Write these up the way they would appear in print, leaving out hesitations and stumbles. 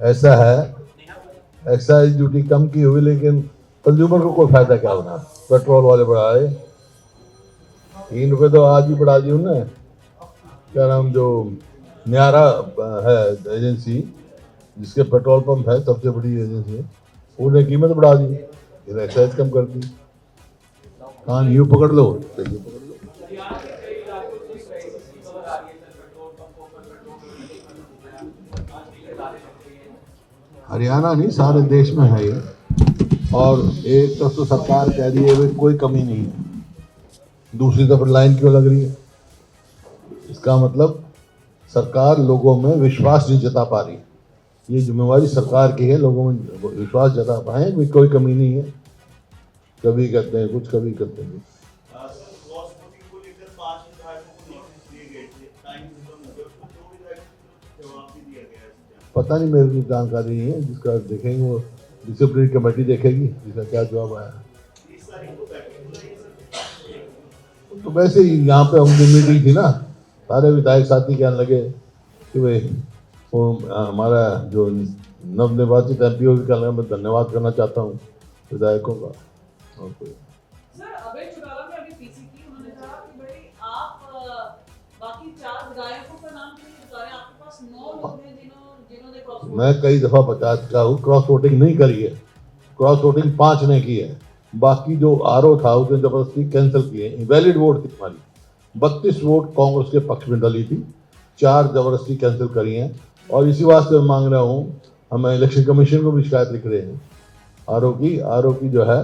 ऐसा है, excise duty कम की हुई लेकिन कंज्यूमर को कोई फायदा क्या होना। पेट्रोल वाले बढ़ाए, 3 रुपये तो आज ही बढ़ा दी उन्होंने। क्या नाम, जो न्यारा है एजेंसी जिसके पेट्रोल पंप है, सबसे बड़ी एजेंसी है, उन्हें कीमत बढ़ा दी, फिर एक्साइज कम कर दी। कान यूं पकड़ लो तो यूं पकड़ लो। हरियाणा नहीं, सारे देश में है ये। और एक तरफ तो सरकार कह रही है भाई कोई कमी नहीं है, दूसरी तरफ लाइन क्यों लग रही है? इसका मतलब सरकार लोगों में विश्वास नहीं जता पा रही। ये जिम्मेवारी सरकार की है, लोगों में विश्वास जता पाए कि कोई कमी नहीं है। कभी कहते हैं कुछ, कभी कहते हैं कुछ। पता नहीं, मेरे को जानकारी नहीं है, जिसका देखेंगे वो डिसिप्लिन कमेटी देखेगी जिसका क्या जवाब आया। तो वैसे ही यहाँ पे उनकी मीटिंग थी ना, सारे विधायक साथी कहने लगे कि भाई वो हमारा जो नवनिर्वाचित एमपी होगी, कहने लगा मैं धन्यवाद करना चाहता हूँ विधायकों का। और कोई सर, अभय चौटाला ने अभी पीसी की, उन्होंने कहा कि भाई आप बाकी 4 विधायकों का नाम क्यों नहीं बता रहे? आपके पास 9 लोग हैं जिन्होंने क्रॉस वोटिंग। मैं कई दफा बता चुका हूँ, क्रॉस वोटिंग नहीं करी है। क्रॉस वोटिंग 5 ने की है, बाकी जो आरओ था उसने जबरदस्ती कैंसिल किए। वैलिड वोट थी हमारी, 32 वोट कांग्रेस के पक्ष में डली थी, 4 जबरदस्ती कैंसिल करी हैं। और इसी वास्ते मैं मांग रहा हूँ, हम इलेक्शन कमीशन को भी शिकायत लिख रहे हैं आरओ की जो है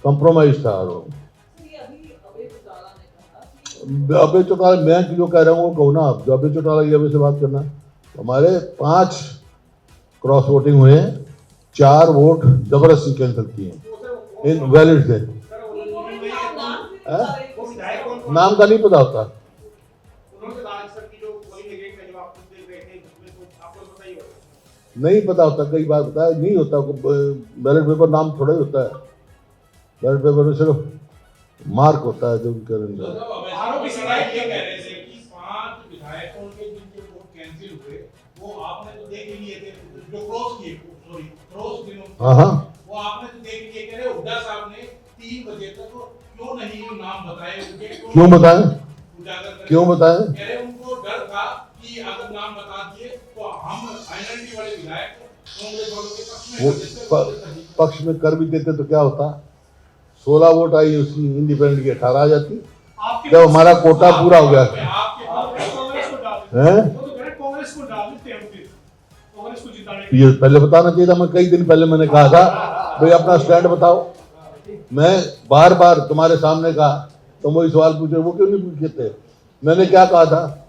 कंप्रोमाइज था आरओ। अभय चौटाला, मैं जो कह रहा हूँ वो कहूँ ना आप, जो अभय चौटाला ये से बात करना। हमारे 5 क्रॉस वोटिंग हुए हैं, 4 वोट जबरदस्ती कैंसिल किए हैं, इन वैलिड थे। नाम का नहीं पता होता, नहीं पता होता, कई बार बताया नहीं होता। बैलेट पेपर नाम थोड़ा ही होता है, बैलेट पेपर में सिर्फ मार्क होता है जो भी करेंगे। आरोप इस शिकायत ये कह रहे थे कि 5 विधायकों के जिनके वोट कैंसिल हुए वो आपने तो देख लिए थे, जो क्रॉस किए, सॉरी क्रॉस दिनों, हाँ वो आपने तो देख लिए। कह रहे हुड्डा साहब ने 3 बजे तक क्यों नहीं नाम बताए उनके? क्यों बताएं, क्यों बताएं? कह रहे उनको डर था कि अगर नाम बता दिए तो हम माइनॉरिटी वाले विधायक कांग्रेस वालों के पक्ष में कर भी देते तो क्या होता? 16 वोट आई उसकी, इंडिपेंडेंट की 18 आ जाती, जब हमारा कोटा पूरा हो गया है। ये पहले बताना चाहिए था, मैं कई दिन पहले मैंने कहा था भाई अपना स्टैंड बताओ। मैं बार बार तुम्हारे सामने कहा, तुम वही सवाल पूछे, वो क्यों नहीं पूछे थे? मैंने क्या कहा था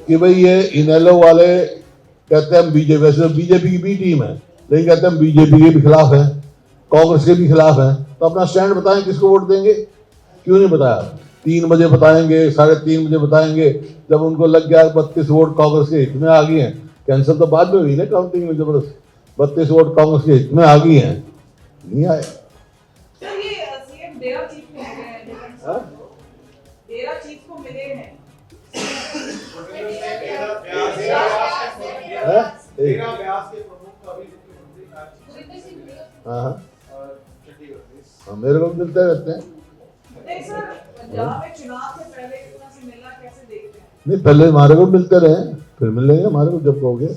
कि भाई ये इनेलो वाले कहते हैं हम बीजेपी, वैसे तो बीजेपी की भी टीम है लेकिन कहते हैं हम बीजेपी के भी खिलाफ है, कांग्रेस के भी खिलाफ है। तो अपना स्टैंड बताएं, किसको वोट देंगे? क्यों नहीं बताया? 3 बजे बताएंगे, 3:30 बजे बताएंगे, जब उनको लग गया 32 वोट कांग्रेस के हित में आ गई हैं। कैंसिल तो बाद में हुई ना काउंटिंग में, जबरदस्त 32 वोट कांग्रेस के हित में आ गई हैं, नहीं आए। हाँ, मेरे को मिलते रहते हैं। नहीं, पहले हमारे को मिलते रहे, फिर मिलेंगे हमारे को जब कहोगे।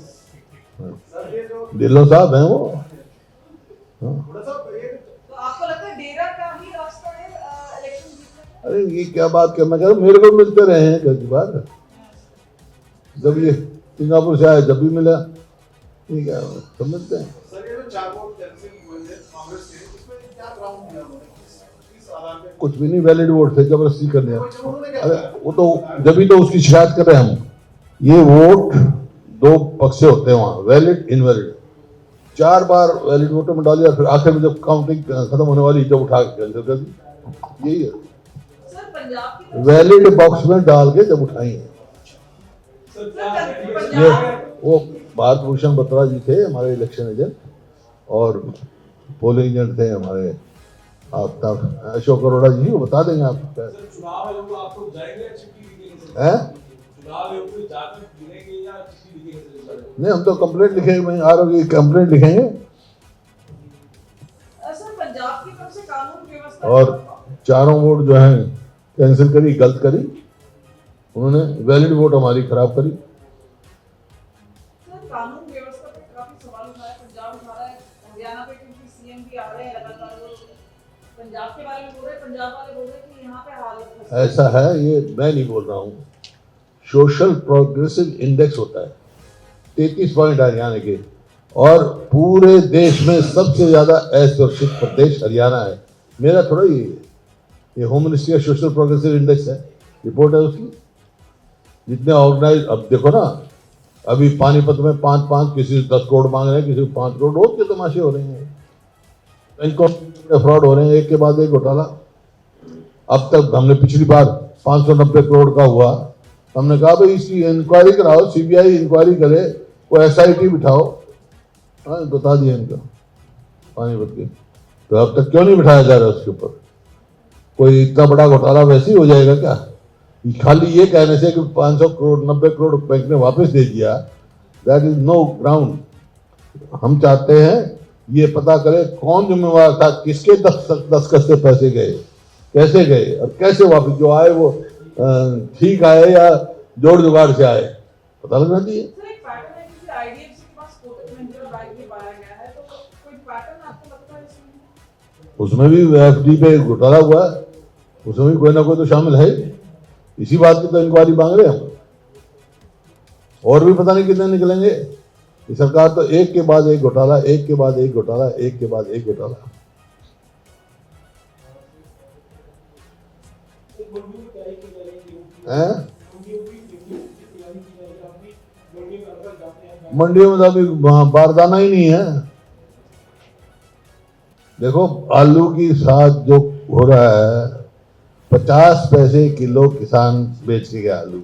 ढिल्लों साहब हैं वो। अरे ये क्या बात कर, मैं कह रहा हूँ मेरे को मिलते रहे हैं कई बार, जब ये सिंगापुर से आए जब भी मिला, ठीक है, सब मिलते हैं। कुछ भी नहीं, वैलिड वोट थे, जबरदस्ती करने। अरे वो तो जब भी तो उसकी शिकायत कर रहे हैं हम। ये वोट 2 पक्ष से होते हैं वहाँ, वैलिड इनवैलिड। 4 बार वैलिड वोटों में डाली और फिर आखिर में जब काउंटिंग खत्म होने वाली जब उठा के कैंसिल कर दी। यही है, वैलिड बॉक्स में डाल के जब उठाई है। ये वो भारत भूषण बत्रा जी थे हमारे इलेक्शन एजेंट, और पोलिंग एजेंट थे हमारे आफ्ताब अशोक अरोड़ा जी, वो बता देंगे आपको। नहीं, हम तो कंप्लेंट लिखेंगे, मैं आरोप की कंप्लेंट लिखेंगे। सर पंजाब की तरफ से कानून व्यवस्था और चारों वोट जो है कैंसिल करी, गलत करी उन्होंने, वैलिड वोट हमारी खराब करी। सर कानून व्यवस्था पे काफी सवाल उठाया, पंजाब उठा रहा है, हरियाणा पे क्योंकि सीएम भी आ रहे हैं लगातार, वो पंजाब के बारे में बोल रहे हैं, पंजाब वाले बोल रहे हैं कि यहाँ पे हालत खस्ता है। ऐसा है, ये मैं नहीं बोल रहा हूँ, सोशल प्रोग्रेसिव इंडेक्स होता है, 33 पॉइंट हरियाणा के, और पूरे देश में सबसे ज्यादा असुरक्षित प्रदेश हरियाणा है। मेरा थोड़ा ही है, ये होम मिनिस्ट्री का सोशल प्रोग्रेसिव इंडेक्स है, रिपोर्ट है उसकी। जितने ऑर्गेनाइज, अब देखो ना, अभी पानीपत में 5-5, किसी से 10 करोड़ मांग रहे हैं, किसी को 5 करोड़, रोज के तमाशे हो रहे हैं, बैंकों में फ्रॉड हो रहे हैं, एक के बाद एक घोटाला। अब तक हमने पिछली बार 590 करोड़ का हुआ, हमने कहा भाई इसकी इंक्वायरी कराओ, सीबीआई इंक्वायरी करे, कोई एसआईटी बिठाओ। हाँ, बता दिया इनका पानीपत के, तो अब तक क्यों नहीं बिठाया जा रहा उसके ऊपर? कोई इतना बड़ा घोटाला वैसे ही हो जाएगा क्या? खाली ये कहने से कि 500 करोड़ 90 करोड़ बैंक ने वापस दे दिया, दैट इज नो ग्राउंड। हम चाहते हैं ये पता करे कौन जिम्मेवार था, किसके दस्तखत से पैसे गए, कैसे गए, और कैसे वापस जो आए वो ठीक आए या जोड़ जुगाड़ से आए, पता लगना चाहिए। सर एक पैटर्न है कि आईडीएफसी के पास कोटक महिंद्रा बैंक भी पाया गया है, तो कोई पैटर्न आपको लगता है इसमें? उसमें भी एफडी पे घोटाला हुआ है, उसमें भी कोई ना कोई तो शामिल है। इसी बात की तो इंक्वायरी मांग रहे हैं हम, और भी पता नहीं कितने निकलेंगे। ये सरकार तो एक के बाद एक घोटाला, एक के बाद एक घोटाला, एक के बाद एक घोटाला। मंडियों में तो अभी बारदाना ही नहीं है। देखो आलू की साथ जो हो रहा है, 50 पैसे किलो किसान बेच के गया आलू,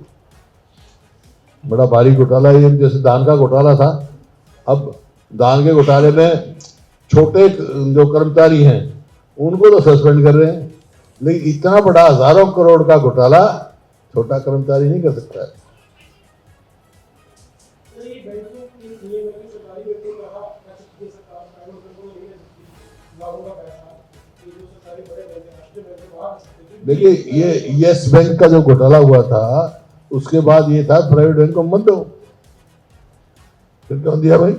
बड़ा भारी घोटाला है। जैसे धान का घोटाला था, अब धान के घोटाले में छोटे जो कर्मचारी हैं उनको तो सस्पेंड कर रहे हैं, लेकिन इतना बड़ा हजारों करोड़ का घोटाला छोटा कर्मचारी नहीं कर सकता है। देखिए ये यस बैंक का जो घोटाला हुआ था, उसके बाद ये था प्राइवेट बैंक को मत दो, फिर क्यों दिया भाई?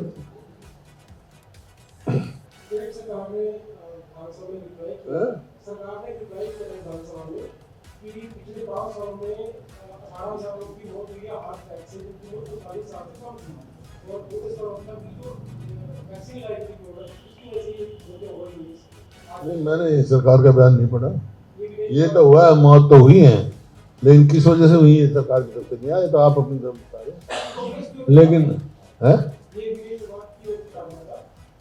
नहीं, मैंने सरकार का बयान नहीं पढ़ा। ये तो हुआ है, मौत तो हुई है, लेकिन किस वजह से हुई है सरकार की तरफ से नहीं आया, तो आप अपनी तरफ बता रहे। लेकिन है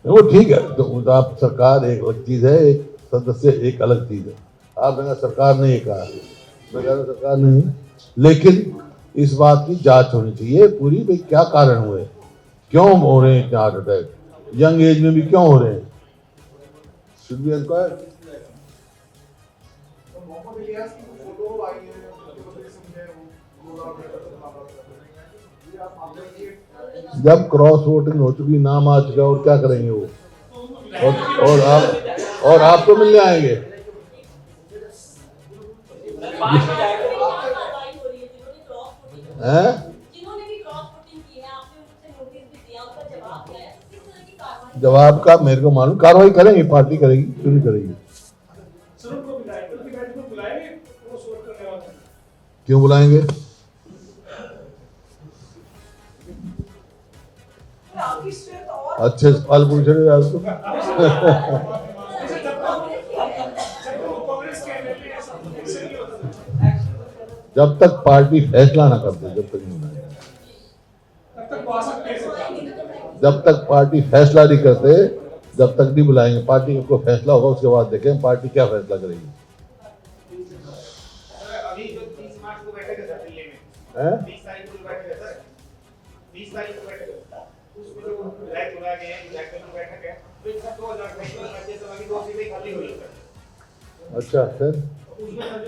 वो ठीक है, तो आप सरकार एक अलग चीज है, एक सदस्य एक अलग चीज है। आप कहा सरकार ने ये कहा, मैं कह रहा सरकार नहीं, लेकिन इस बात की जांच होनी चाहिए पूरी, भाई क्या कारण हुए, क्यों हो रहे हैं इतने हार्ट अटैक, यंग एज में भी क्यों हो रहे हैं। Should be inquired. जब क्रॉस वोटिंग हो चुकी, नाम आ चुका, और क्या करेंगे वो, और आप तो मिलने आएंगे। हैं? जवाब का मेरे को मालूम, कार्रवाई करेंगे, पार्टी करेगी, क्यों नहीं करेगी। क्यों बुलाएंगे? अच्छे सवाल पूछ रहे हो आप तो। जब तक पार्टी फैसला ना कर दे, जब तक नहीं बुलाएंगे। जब तक पार्टी फैसला नहीं करते, जब तक नहीं बुलाएंगे। पार्टी को फैसला होगा, उसके बाद देखें पार्टी क्या फैसला करेगी। अभी जो 30 मार्च को बैठक है सर दिल्ली में, 20 तारीख को बैठक है सर, 20 तारीख को बैठक है, उसमें जो विधायक बुलाए गए हैं, विधायक की बैठक है, तो इसका 2023 में राज्यसभा की 2 सीटें खाली हुई है सर। अच्छा, उसमें सर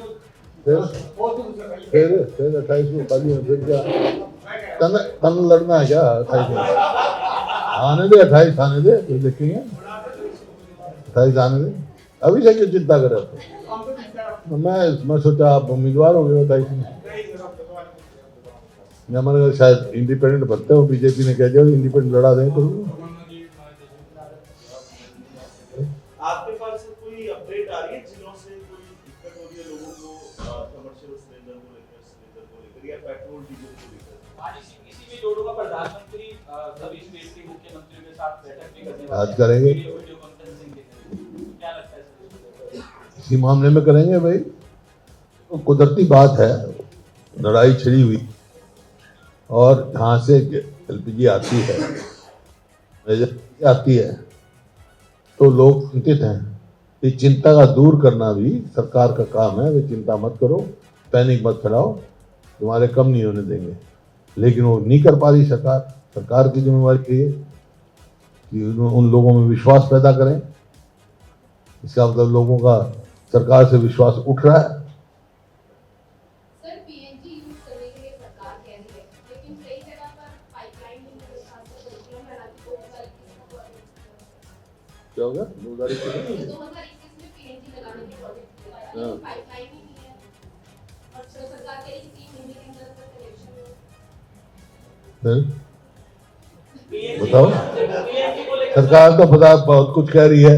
जो फिर 28 को खाली है, फिर क्या तन लड़ना है क्या 28 में? आने दे 28 आने दे, तो देखेंगे 28 आने दे। अभी से क्यों चिंता कर रहे थे? मैं सोचा आप उम्मीदवार हो गए 28 में। मैंने कहा शायद इंडिपेंडेंट बनते हो, बीजेपी ने कह दिया इंडिपेंडेंट लड़ा दें तो। आपके पास कोई अपडेट आ रही है जिलों से, कोई दिक्कत हो रही है लोगों को कमर्शियल सिलेंडर को लेकर या पेट्रोल डीजल को लेकर? आज इसी में जोड़ूंगा, प्रधानमंत्री सभी स्टेट के मुख्यमंत्रियों के साथ बैठक भी करने आज करेंगे, वीडियो कॉन्फ्रेंसिंग के जरिए। क्या लगता है सर इसी मामले में करेंगे भाई। तो कुदरती बात है, लड़ाई छिड़ी हुई और जहाँ से एलपीजी आती है तो लोग चिंतित हैं। इस चिंता का दूर करना भी सरकार का काम है। वे चिंता मत करो, पैनिक मत फैलाओ, तुम्हारे कम नहीं होने देंगे। लेकिन वो नहीं कर पा रही सरकार। सरकार की जिम्मेवारी ये है कि उन लोगों में विश्वास पैदा करें। इसका मतलब लोगों का सरकार से विश्वास उठ रहा है। सर पीएनजी यूज करने के लिए सरकार कह रही है, लेकिन कई जगह पर पाइपलाइन नहीं है, खासकर करिकुलम में हालांकि 2021 क्या होगा 2021 में पीएनजी लगाने की प्रोजेक्ट किया है, लेकिन पाइपलाइन ही नहीं है और सरकार कह रही है कि 3 महीने के अंदर कनेक्शन हो। बताओ, सरकार तो बहुत कुछ कह रही है।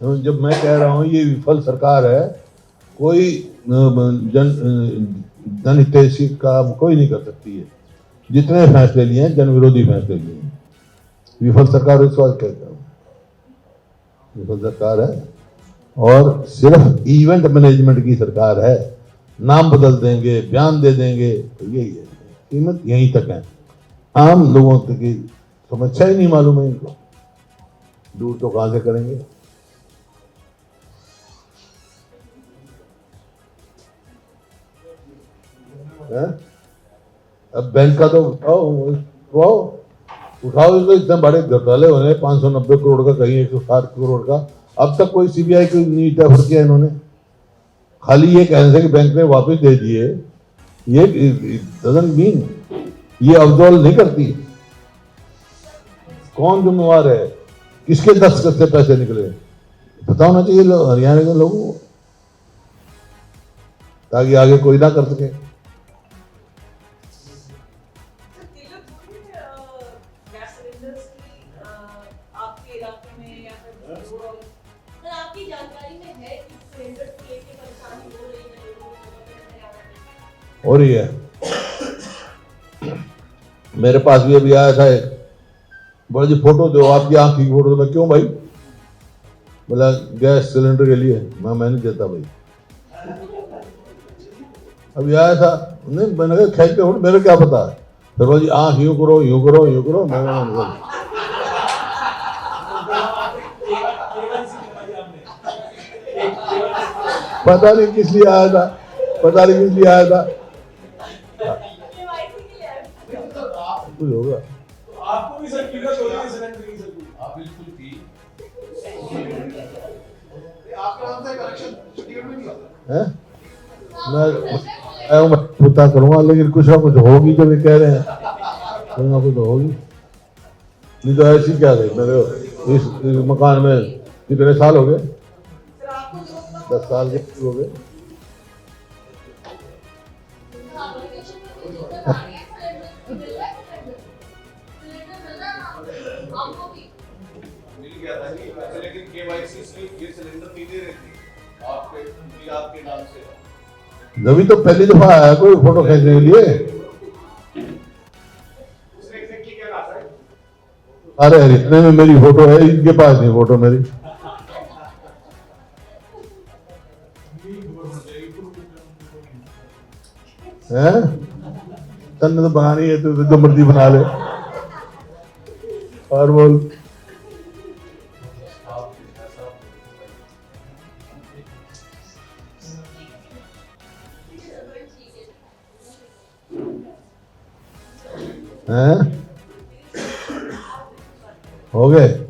तो जब मैं कह रहा हूँ ये विफल सरकार है, कोई जनहितैषी काम कोई नहीं कर सकती है। जितने फैसले लिए हैं जन विरोधी फैसले लिए हैं। विफल सरकार इस बात कहता हूँ, विफल सरकार है और सिर्फ इवेंट मैनेजमेंट की सरकार है। नाम बदल देंगे, बयान दे देंगे, तो यही है, कीमत यहीं तक है। आम लोगों की समस्या ही नहीं मालूम है इनको, दूर तो कहां से करेंगे। है? अब बैंक का तो उठाओ इसको। इतने बड़े घोटाले होने, 590 करोड़ का, कहीं 160 करोड़ का। अब तक कोई सीबीआई को नहीं रेफर किया इन्होंने। खाली ये कहने से कि बैंक ने वापस दे दिए, ये डजंट मीन, ये अब्जॉल्व नहीं करती। कौन जिम्मेवार है, किसके दस्तखत से पैसे निकले, पता होना चाहिए हरियाणा के लोगों को, ताकि आगे कोई ना कर सके। गैस सिलेंडर्स की आपके इलाके में या फिर ओवरऑल सर आपकी जानकारी में है कि सिलेंडर को लेकर परेशानी हो रही है लोगों को? हो रही है। मेरे पास भी अभी आया था एक, बोला जी फोटो दो, आपकी आंख की फोटो। मैं क्यों भाई? बोला गैस सिलेंडर के लिए। मैं नहीं देता भाई। अभी आया था, नहीं मैंने कहा खींच के फोटो, मेरे क्या पता। फिर बोला जी आंख यूं करो यूं करो यूं करो। मैं पता नहीं किस लिए आया था, पता नहीं किस लिए आया था, कुछ होगा। आपको भी सर किलत हो रही है सिलेंडर की? सर आप बिल्कुल थी, आपका नाम से कलेक्शन सर्टिफिकेट में नहीं आता है। मैं पता करूंगा, लेकिन कुछ ना कुछ होगी जब ये कह रहे हैं, कुछ ना कुछ होगी। नहीं तो ऐसी क्या गई मेरे इस मकान में कितने साल हो गए? 10 साल के हो गए। मिल गया था कि लेकिन केवाईसी से ये सिलेंडर नहीं दे रहे थे आपके नाम से। अभी तो पहली दफा आया कोई फोटो खींचने के लिए। उसने एग्जैक्टली क्या कहा था? अरे इतने में मेरी फोटो है, इनके पास नहीं फोटो मेरी। है तन्ने तो बनानी है, तो जो मर्जी बना ले। और बोल। हैं? हो गए।